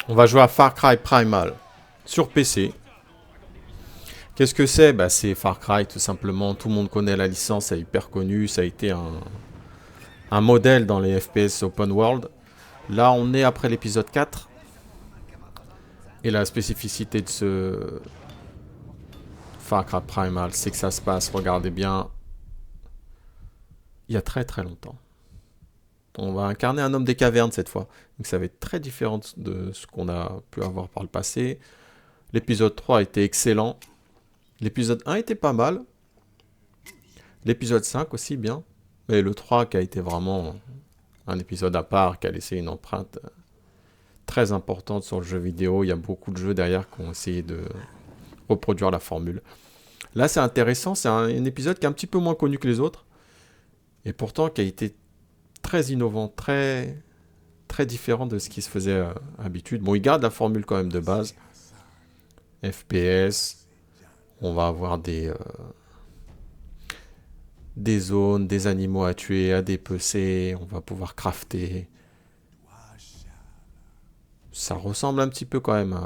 On va jouer à Far Cry Primal sur PC. Qu'est-ce que c'est? Bah, c'est Far Cry tout simplement. Tout le monde connaît la licence, c'est hyper connu. Ça a été un modèle dans les FPS open world. Là, on est après l'épisode 4. Et la spécificité de ce Far Cry Primal, c'est que ça se passe, regardez bien, il y a très très longtemps. On va incarner un homme des cavernes cette fois. Donc ça va être très différent de ce qu'on a pu avoir par le passé. L'épisode 3 était excellent. L'épisode 1 était pas mal. L'épisode 5 aussi bien. Mais le 3 qui a été vraiment un épisode à part, qui a laissé une empreinte très importante sur le jeu vidéo. Il y a beaucoup de jeux derrière qui ont essayé de reproduire la formule. Là c'est intéressant, c'est un épisode qui est un petit peu moins connu que les autres. Et pourtant qui a été très innovant, très, très différent de ce qui se faisait d'habitude. Bon, il garde la formule quand même de base. FPS, on va avoir des zones, des animaux à tuer, à dépecer, on va pouvoir crafter. Ça ressemble un petit peu quand même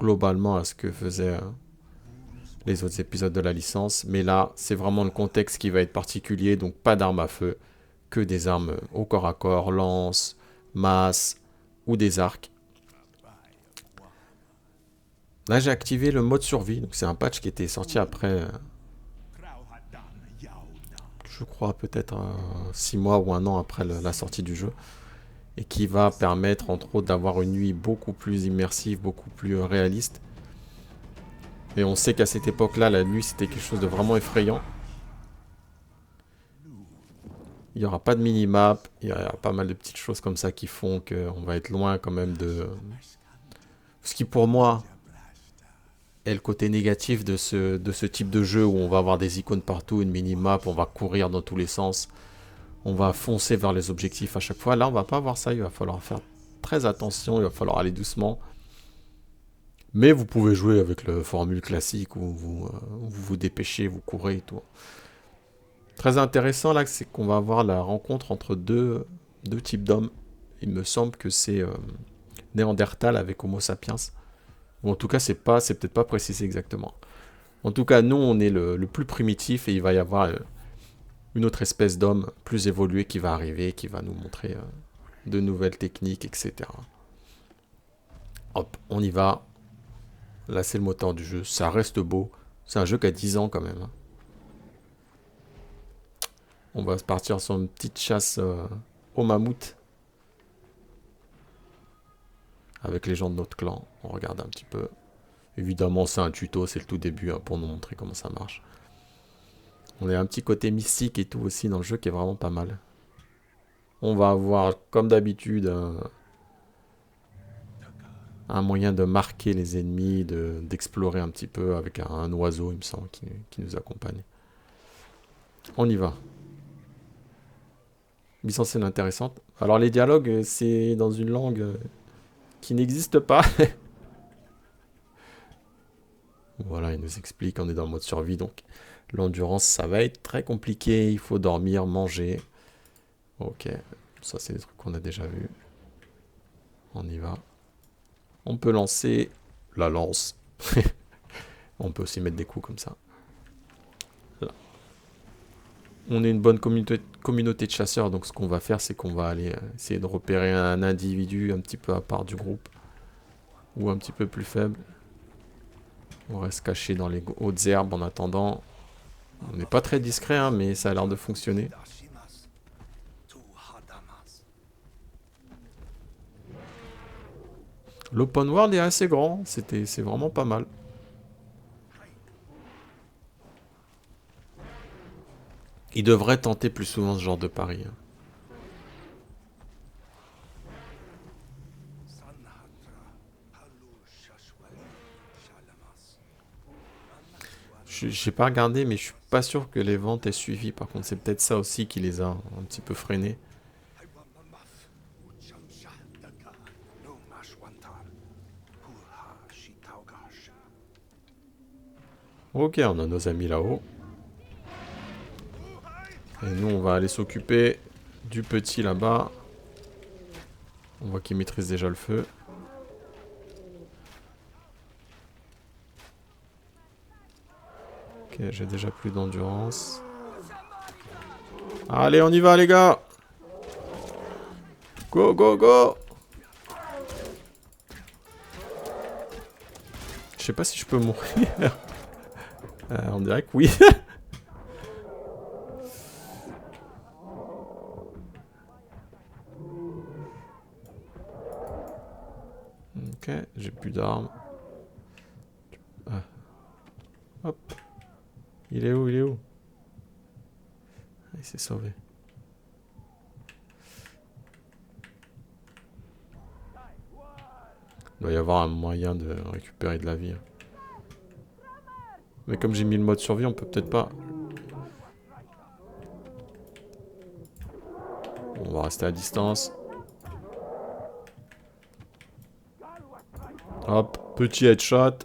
globalement à ce que faisaient les autres épisodes de la licence. Mais là, c'est vraiment le contexte qui va être particulier, donc pas d'armes à feu, que des armes au corps à corps, lance, masse ou des arcs. Là, j'ai activé le mode survie, donc c'est un patch qui était sorti après, je crois peut-être 6 mois ou un an après la sortie du jeu, et qui va permettre entre autres d'avoir une nuit beaucoup plus immersive, beaucoup plus réaliste. Et on sait qu'à cette époque-là, la nuit c'était quelque chose de vraiment effrayant. Il n'y aura pas de mini-map, il y a pas mal de petites choses comme ça qui font qu'on va être loin quand même de... Ce qui pour moi est le côté négatif de ce type de jeu où on va avoir des icônes partout, une mini-map, on va courir dans tous les sens, on va foncer vers les objectifs à chaque fois. Là, on va pas avoir ça, il va falloir faire très attention, il va falloir aller doucement. Mais vous pouvez jouer avec le formule classique où vous dépêchez, vous courez et tout. Très intéressant là, c'est qu'on va avoir la rencontre entre deux types d'hommes. Il me semble que c'est Néandertal avec Homo sapiens. Ou en tout cas, c'est peut-être pas précisé exactement. En tout cas, nous, on est le plus primitif et il va y avoir une autre espèce d'homme plus évolué qui va arriver, qui va nous montrer de nouvelles techniques, etc. Hop, on y va. Là, c'est le moteur du jeu. Ça reste beau. C'est un jeu qui a 10 ans quand même. On va se partir sur une petite chasse au mammouth. Avec les gens de notre clan. On regarde un petit peu. Évidemment, c'est un tuto, c'est le tout début pour nous montrer comment ça marche. On a un petit côté mystique et tout aussi dans le jeu qui est vraiment pas mal. On va avoir, comme d'habitude, un moyen de marquer les ennemis, d'explorer un petit peu avec un oiseau, il me semble, qui nous accompagne. On y va. Mise en scène intéressante. Alors les dialogues, c'est dans une langue qui n'existe pas. Voilà, il nous explique, on est dans le mode survie, donc l'endurance, ça va être très compliqué. Il faut dormir, manger. Ok, ça c'est des trucs qu'on a déjà vus. On y va. On peut lancer la lance. On peut aussi mettre des coups comme ça. Là. On est une bonne communauté de chasseurs, donc ce qu'on va faire, c'est qu'on va aller essayer de repérer un individu un petit peu à part du groupe. Ou un petit peu plus faible. On reste caché dans les hautes herbes en attendant. On n'est pas très discret, hein, mais ça a l'air de fonctionner. L'open world est assez grand, c'est vraiment pas mal. Il devrait tenter plus souvent ce genre de pari. Hein. J'ai pas regardé, mais je suis pas sûr que les ventes aient suivi. Par contre, c'est peut-être ça aussi qui les a un petit peu freinés. Ok, on a nos amis là-haut. Et nous, on va aller s'occuper du petit là-bas. On voit qu'il maîtrise déjà le feu. Ok, j'ai déjà plus d'endurance. Allez, on y va les gars! Go, go, go! Je sais pas si je peux mourir. On dirait que oui. Ok, j'ai plus d'armes. Ah. Hop. Il est où? Il est où? Il s'est sauvé. Il doit y avoir un moyen de récupérer de la vie. Mais comme j'ai mis le mode survie, on peut peut-être pas. On va rester à distance. Hop, petit headshot.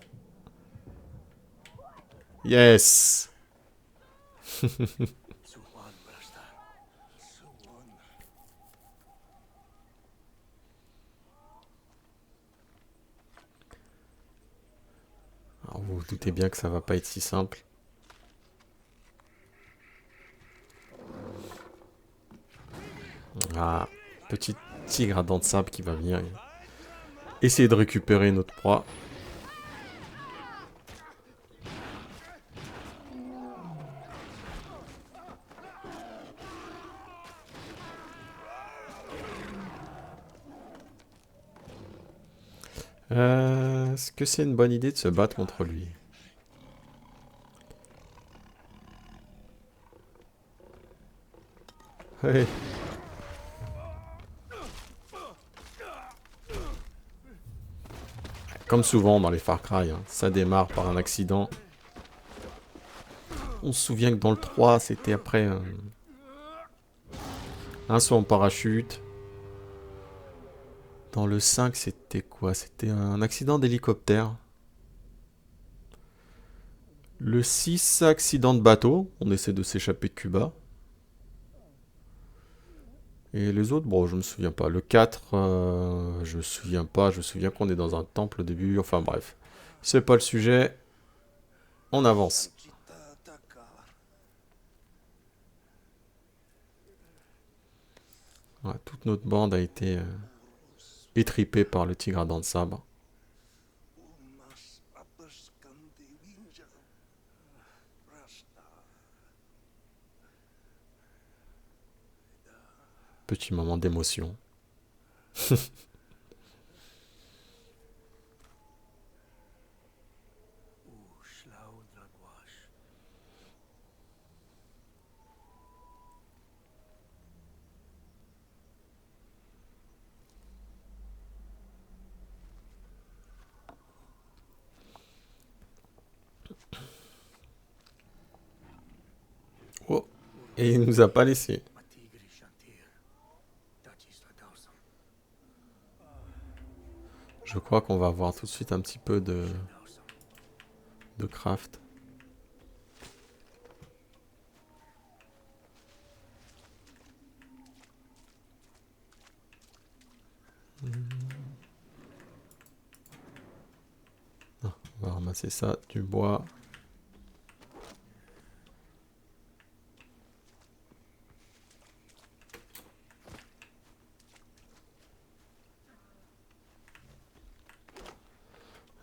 Yes! Alors vous vous doutez bien que ça va pas être si simple. Ah, petit tigre à dents de sable qui va venir essayer de récupérer notre proie. Est-ce que c'est une bonne idée de se battre contre lui? Ouais. Comme souvent dans les Far Cry, hein, ça démarre par un accident. On se souvient que dans le 3, c'était après un saut en parachute. Dans le 5, c'était quoi? C'était un accident d'hélicoptère. Le 6, accident de bateau. On essaie de s'échapper de Cuba. Et les autres, bon, je me souviens pas. Le 4, je me souviens pas. Je me souviens qu'on est dans un temple au début. Enfin bref, c'est pas le sujet. On avance. Ouais, toute notre bande a été étripée par le tigre à dents de sabre. Petit moment d'émotion. Oh, et il nous a pas laissé. Je crois qu'on va avoir tout de suite un petit peu de craft. Ah, on va ramasser ça, du bois.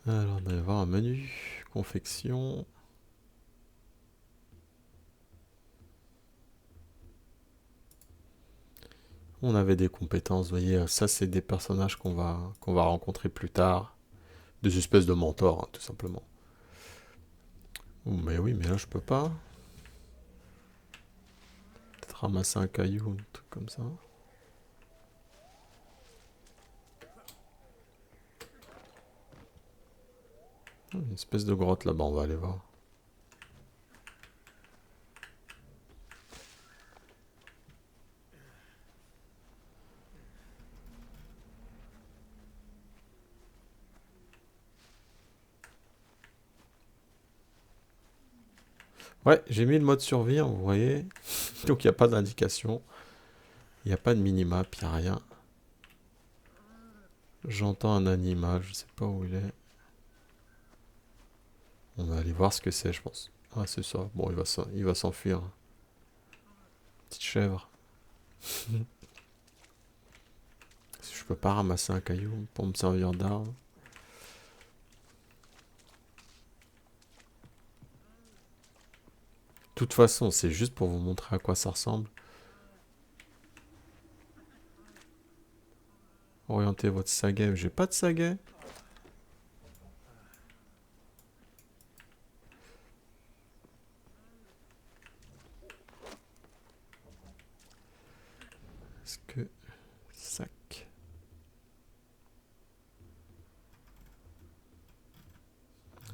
Alors, il va y avoir un menu. Confection. On avait des compétences, vous voyez, ça c'est des personnages qu'on va rencontrer plus tard. Des espèces de mentors, hein, tout simplement. Oh, mais oui, mais là je peux pas. Peut-être ramasser un caillou, un truc comme ça. Une espèce de grotte là-bas, on va aller voir. Ouais, j'ai mis le mode survie, hein, vous voyez. Donc il n'y a pas d'indication. Il n'y a pas de minimap, il n'y a rien. J'entends un animal, je sais pas où il est. On va aller voir ce que c'est, je pense. Ah, c'est ça. Bon, il va s'enfuir. Petite chèvre. Je peux pas ramasser un caillou pour me servir d'arme. De toute façon, c'est juste pour vous montrer à quoi ça ressemble. Orientez votre saget. J'ai pas de saget. Est-ce que... Sac.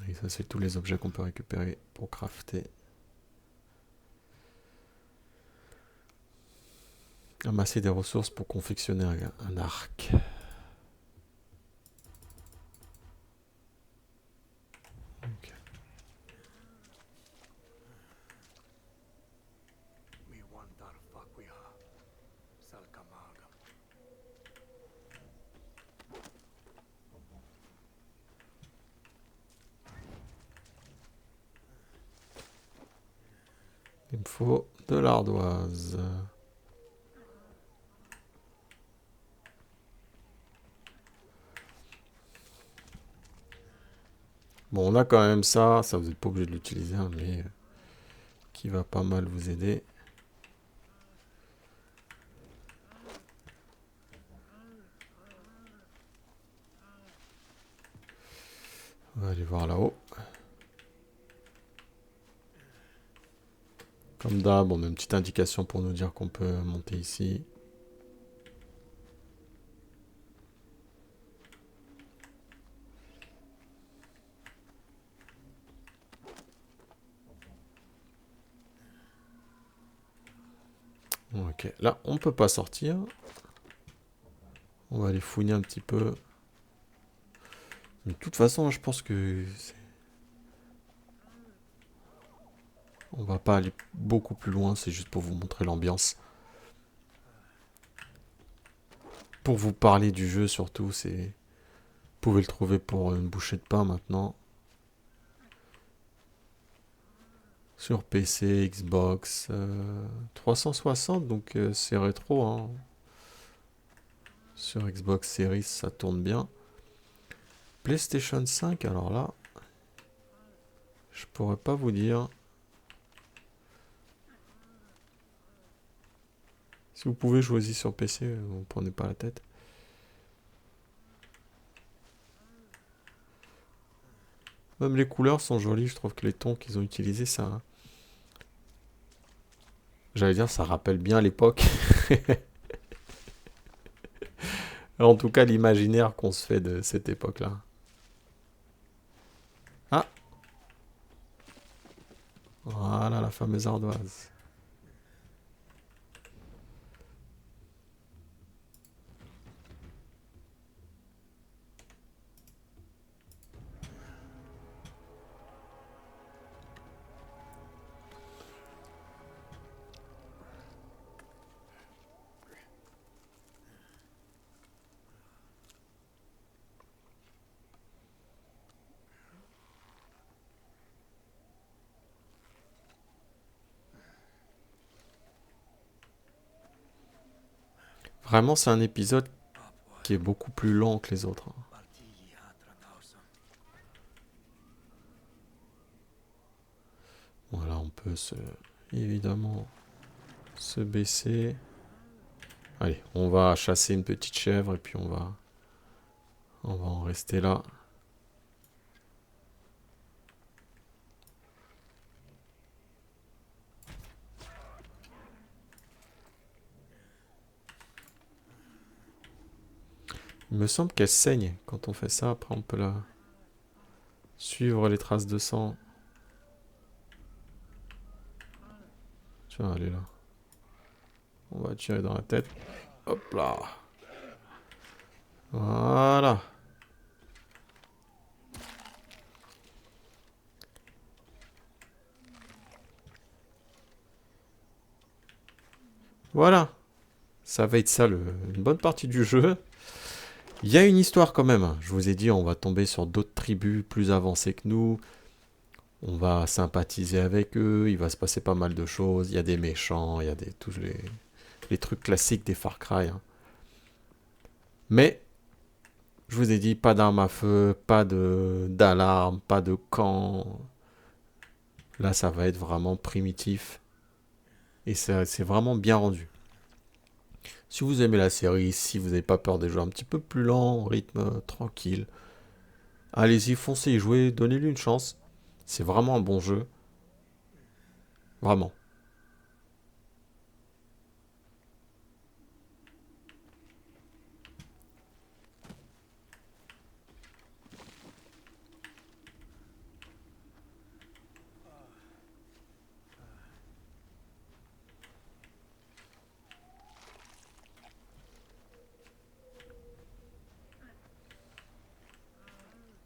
Et ça, c'est tous les objets qu'on peut récupérer pour crafter. Amasser des ressources pour confectionner un arc. Ok. Il me faut de l'ardoise. Bon, on a quand même ça. Ça, vous n'êtes pas obligé de l'utiliser, hein, mais qui va pas mal vous aider. On va aller voir là-haut. Comme d'hab, on a une petite indication pour nous dire qu'on peut monter ici. Ok, là, on peut pas sortir. On va aller fouiner un petit peu. Mais de toute façon, je pense que... On va pas aller beaucoup plus loin, c'est juste pour vous montrer l'ambiance. Pour vous parler du jeu surtout, c'est... Vous pouvez le trouver pour une bouchée de pain maintenant. Sur PC, Xbox, 360, donc c'est rétro, hein. Sur Xbox Series, ça tourne bien. PlayStation 5, alors là, je pourrais pas vous dire. Si vous pouvez jouer y sur PC, vous prenez pas la tête. Même les couleurs sont jolies, je trouve que les tons qu'ils ont utilisés, ça... J'allais dire, ça rappelle bien l'époque. En tout cas, l'imaginaire qu'on se fait de cette époque-là. Ah! Voilà la fameuse ardoise. Vraiment, c'est un épisode qui est beaucoup plus lent que les autres, hein. Voilà, on peut évidemment se baisser. Allez, on va chasser une petite chèvre et puis on va en rester là. Il me semble qu'elle saigne quand on fait ça. Après, on peut la suivre les traces de sang. Tiens, elle est là. On va tirer dans la tête. Hop là. Voilà. Voilà. Ça va être ça une bonne partie du jeu. Il y a une histoire quand même. Je vous ai dit, on va tomber sur d'autres tribus plus avancées que nous. On va sympathiser avec eux. Il va se passer pas mal de choses. Il y a des méchants, il y a tous les trucs classiques des Far Cry, hein. Mais, je vous ai dit, pas d'armes à feu, pas d'alarme, pas de camp. Là, ça va être vraiment primitif. Et c'est vraiment bien rendu. Si vous aimez la série, si vous n'avez pas peur des jeux un petit peu plus lents, rythme tranquille, allez-y, foncez y jouer, donnez-lui une chance. C'est vraiment un bon jeu. Vraiment.